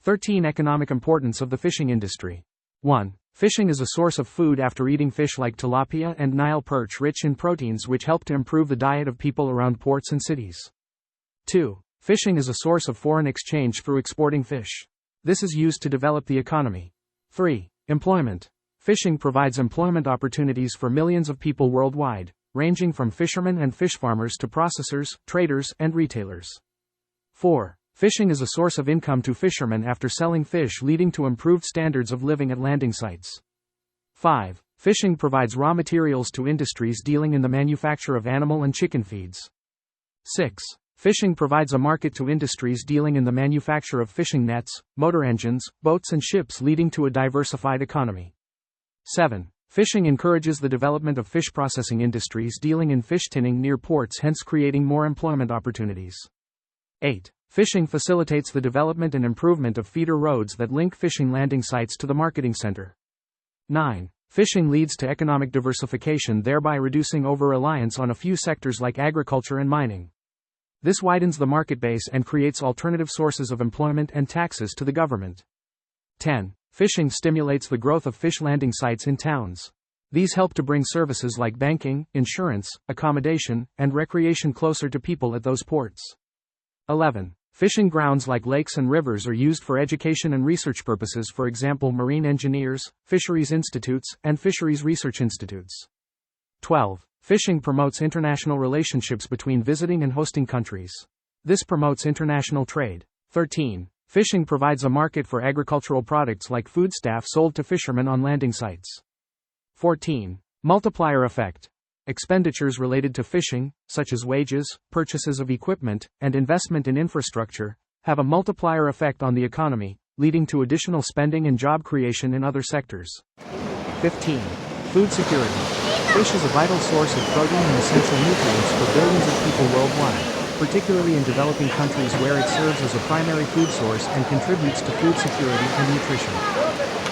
13. Economic importance of the fishing industry. 1. Fishing is a source of food after eating fish like tilapia and Nile perch rich in proteins which help to improve the diet of people around ports and cities. 2. Fishing is a source of foreign exchange through exporting fish. This is used to develop the economy. 3. Employment. Fishing provides employment opportunities for millions of people worldwide, ranging from fishermen and fish farmers to processors, traders, and retailers. 4. Fishing is a source of income to fishermen after selling fish, leading to improved standards of living at landing sites. 5. Fishing provides raw materials to industries dealing in the manufacture of animal and chicken feeds. 6. Fishing provides a market to industries dealing in the manufacture of fishing nets, motor engines, boats and ships, leading to a diversified economy. 7. Fishing encourages the development of fish processing industries dealing in fish tinning near ports, hence creating more employment opportunities. 8. Fishing facilitates the development and improvement of feeder roads that link fishing landing sites to the marketing center. 9. Fishing leads to economic diversification, thereby reducing over-reliance on a few sectors like agriculture and mining. This widens the market base and creates alternative sources of employment and taxes to the government. 10. Fishing stimulates the growth of fish landing sites in towns. These help to bring services like banking, insurance, accommodation, and recreation closer to people at those ports. 11. Fishing grounds like lakes and rivers are used for education and research purposes, for example marine engineers, fisheries institutes, and fisheries research institutes. 12. Fishing promotes international relationships between visiting and hosting countries. This promotes international trade. 13. Fishing provides a market for agricultural products like foodstuff sold to fishermen on landing sites. 14. Multiplier effect. Expenditures related to fishing, such as wages, purchases of equipment, and investment in infrastructure, have a multiplier effect on the economy, leading to additional spending and job creation in other sectors. 15. Food security. Fish is a vital source of protein and essential nutrients for billions of people worldwide, particularly in developing countries where it serves as a primary food source and contributes to food security and nutrition.